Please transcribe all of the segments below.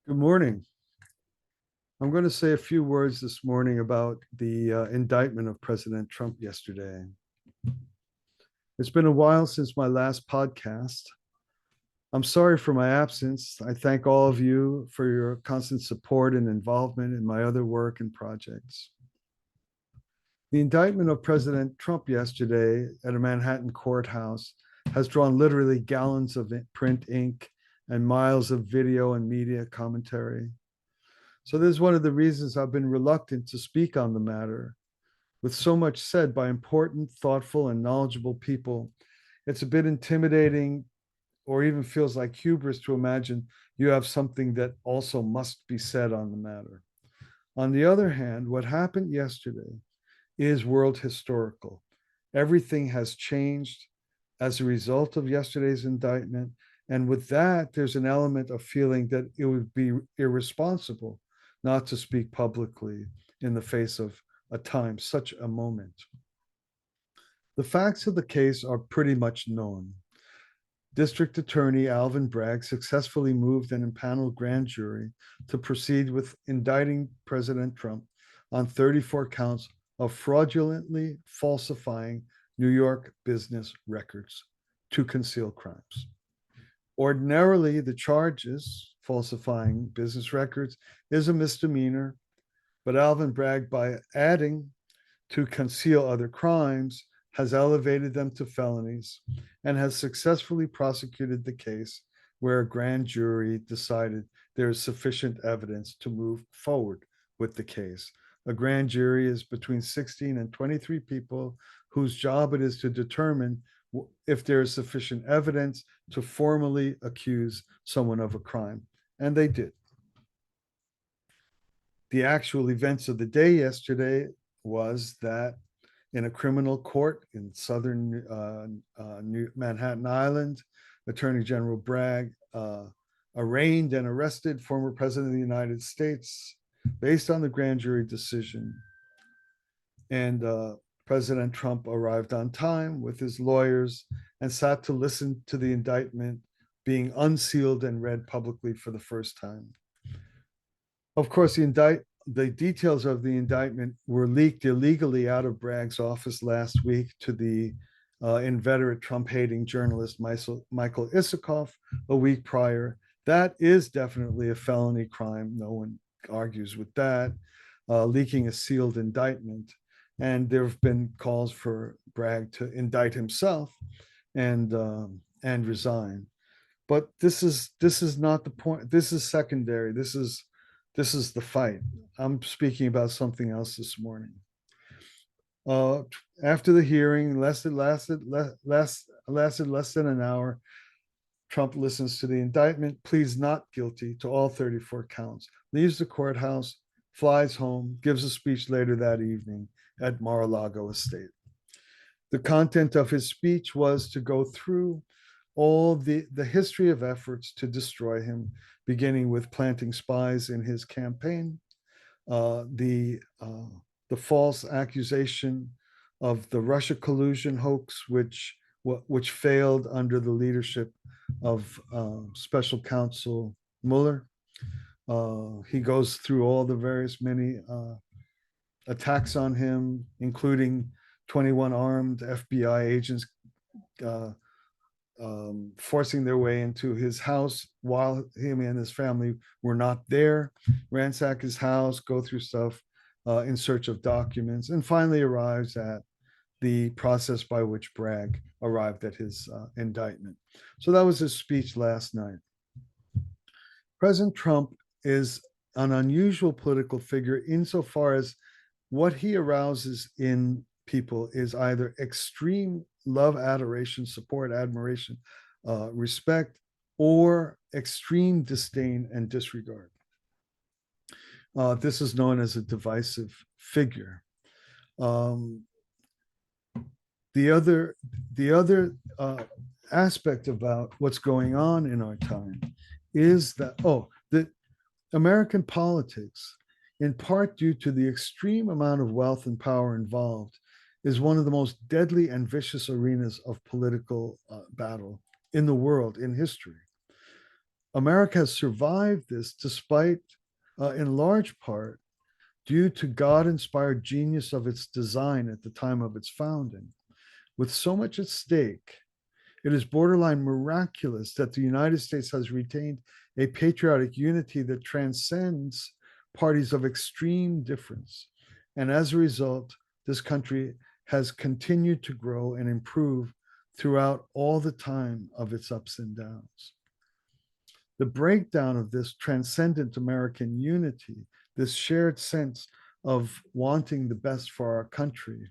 Good morning. I'm going to say a few words this morning about the indictment of President Trump yesterday. It's been a while since my last podcast. I'm sorry for my absence. I thank all of you for your constant support and involvement in my other work and projects. The indictment of President Trump yesterday at a Manhattan courthouse has drawn literally gallons of print ink and miles of video and media commentary. So this is one of the reasons I've been reluctant to speak on the matter. With so much said by important, thoughtful, and knowledgeable people, it's a bit intimidating or even feels like hubris to imagine you have something that also must be said on the matter. On the other hand, what happened yesterday is world historical. Everything has changed as a result of yesterday's indictment. And with that, there's an element of feeling that it would be irresponsible not to speak publicly in the face of a time, such a moment. The facts of the case are pretty much known. District Attorney Alvin Bragg successfully moved an impaneled grand jury to proceed with indicting President Trump on 34 counts of fraudulently falsifying New York business records to conceal crimes. Ordinarily, the charges, falsifying business records, is a misdemeanor, but Alvin Bragg, by adding to conceal other crimes, has elevated them to felonies and has successfully prosecuted the case where a grand jury decided there is sufficient evidence to move forward with the case. A grand jury is between 16 and 23 people whose job it is to determine if there is sufficient evidence to formally accuse someone of a crime. And they did. The actual events of the day yesterday was that in a criminal court in southern Manhattan Island, Attorney General Bragg arraigned and arrested former President of the United States based on the grand jury decision. And President Trump arrived on time with his lawyers and sat to listen to the indictment being unsealed and read publicly for the first time. Of course, the details of the indictment were leaked illegally out of Bragg's office last week to the inveterate Trump-hating journalist Michael Isikoff a week prior. That is definitely a felony crime. No one argues with that. Leaking a sealed indictment. And there have been calls for Bragg to indict himself and resign. But this is not the point. This is secondary. This is the fight. I'm speaking about something else this morning. After the hearing, lasted less than an hour. Trump listens to the indictment, pleads not guilty to all 34 counts, leaves the courthouse, flies home, gives a speech later that evening at Mar-a-Lago Estate. The content of his speech was to go through all the history of efforts to destroy him, beginning with planting spies in his campaign, the false accusation of the Russia collusion hoax, which failed under the leadership of Special Counsel Mueller. He goes through all the many attacks on him, including 21 armed FBI agents forcing their way into his house while him and his family were not there, ransack his house, go through stuff in search of documents, and finally arrives at the process by which Bragg arrived at his indictment. So that was his speech last night. President Trump is an unusual political figure insofar as what he arouses in people is either extreme love, adoration, support, admiration, respect, or extreme disdain and disregard. This is known as a divisive figure. The other aspect about what's going on in our time is that the American politics, in part due to the extreme amount of wealth and power involved, is one of the most deadly and vicious arenas of political battle in the world, in history. America has survived this despite, in large part, due to God-inspired genius of its design at the time of its founding. With so much at stake, it is borderline miraculous that the United States has retained a patriotic unity that transcends parties of extreme difference. And as a result, this country has continued to grow and improve throughout all the time of its ups and downs. The breakdown of this transcendent American unity, this shared sense of wanting the best for our country,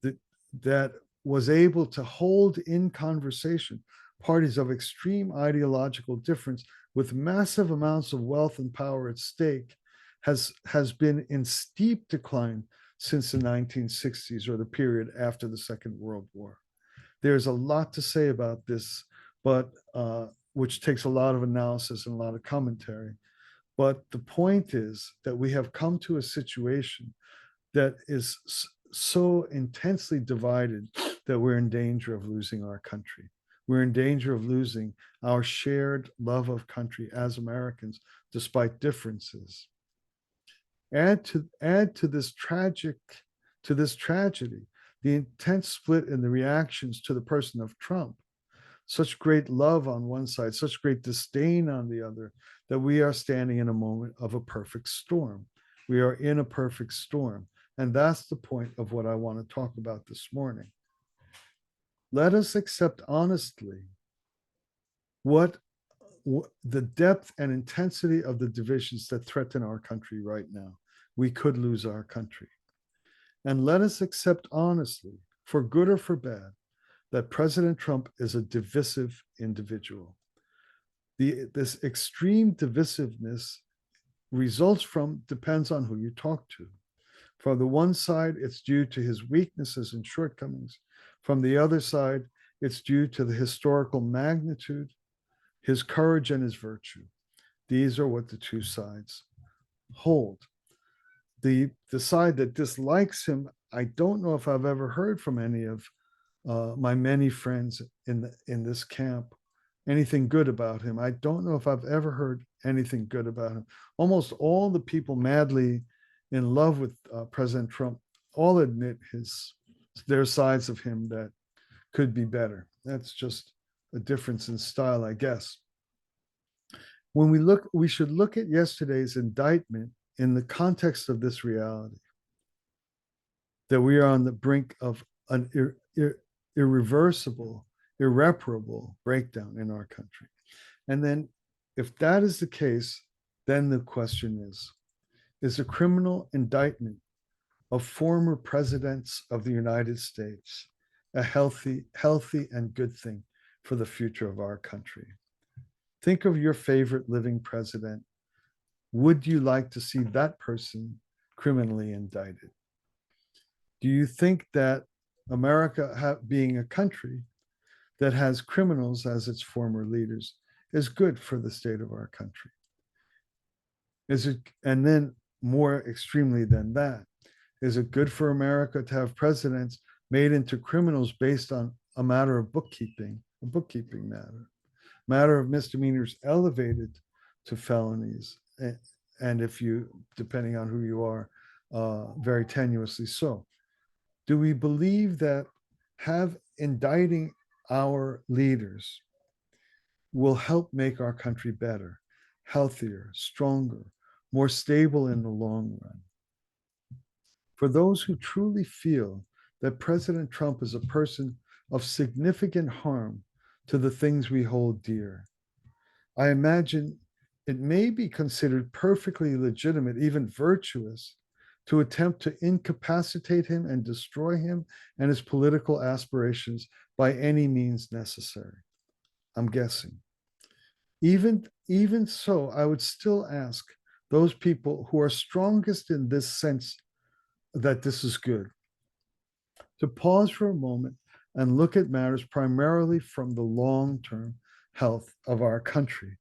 that, that was able to hold in conversation parties of extreme ideological difference with massive amounts of wealth and power at stake, has been in steep decline since the 1960s, or the period after the Second World War. There's a lot to say about this, but which takes a lot of analysis and a lot of commentary. But the point is that we have come to a situation that is so intensely divided that we're in danger of losing our country. We're in danger of losing our shared love of country as Americans, despite differences. Add to this tragedy, the intense split in the reactions to the person of Trump. Such great love on one side, such great disdain on the other, that we are standing in a moment of a perfect storm. We are in a perfect storm. And that's the point of what I want to talk about this morning. Let us accept honestly what the depth and intensity of the divisions that threaten our country right now. We could lose our country. And let us accept honestly, for good or for bad, that President Trump is a divisive individual. This extreme divisiveness depends on who you talk to. From the one side, it's due to his weaknesses and shortcomings. From the other side, it's due to the historical magnitude, his courage, and his virtue. These are what the two sides hold. The side that dislikes him, I don't know if I've ever heard from any of my many friends in this camp anything good about him. I don't know if I've ever heard anything good about him. Almost all the people madly in love with President Trump all admit their sides of him that could be better. That's just a difference in style, I guess. When we should look at yesterday's indictment in the context of this reality, that we are on the brink of an irreversible, irreparable breakdown in our country. And then if that is the case, then the question is a criminal indictment of former presidents of the United States a healthy and good thing for the future of our country? Think of your favorite living president. Would you like to see that person criminally indicted? Do you think that America, being a country that has criminals as its former leaders, is good for the state of our country? Is it, and then more extremely than that, is it good for America to have presidents made into criminals based on a matter of bookkeeping, a bookkeeping matter of misdemeanors elevated to felonies, and if you, depending on who you are, very tenuously so? Do we believe that indicting our leaders will help make our country better, healthier, stronger, more stable in the long run? For those who truly feel that President Trump is a person of significant harm to the things we hold dear, I imagine it may be considered perfectly legitimate, even virtuous, to attempt to incapacitate him and destroy him and his political aspirations by any means necessary. I'm guessing. Even so, I would still ask those people who are strongest in this sense that this is good to pause for a moment and look at matters primarily from the long-term health of our country,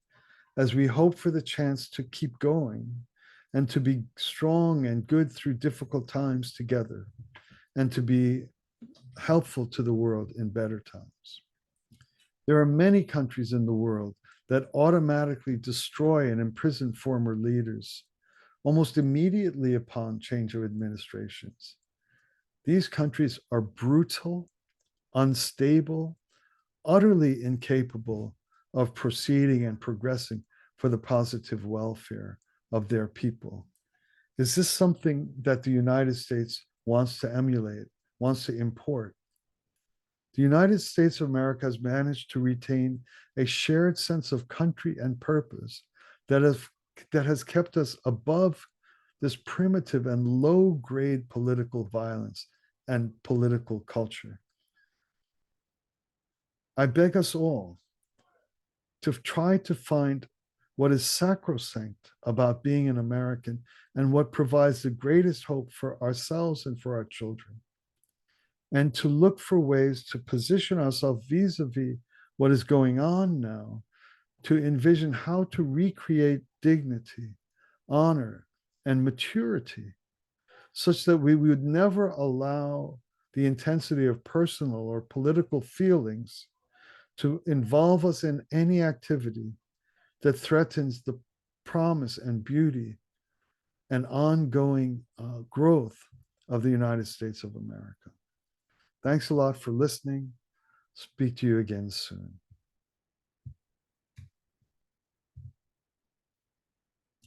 as we hope for the chance to keep going and to be strong and good through difficult times together, and to be helpful to the world in better times. There are many countries in the world that automatically destroy and imprison former leaders almost immediately upon change of administrations. These countries are brutal, unstable, utterly incapable of proceeding and progressing for the positive welfare of their people. Is this something that the United States wants to emulate, wants to import? The United States of America has managed to retain a shared sense of country and purpose that has kept us above this primitive and low grade political violence and political culture. I beg us all to try to find what is sacrosanct about being an American and what provides the greatest hope for ourselves and for our children, and to look for ways to position ourselves vis-a-vis what is going on now, to envision how to recreate dignity, honor, and maturity, such that we would never allow the intensity of personal or political feelings to involve us in any activity that threatens the promise and beauty and ongoing growth of the United States of America. Thanks a lot for listening. Speak to you again soon.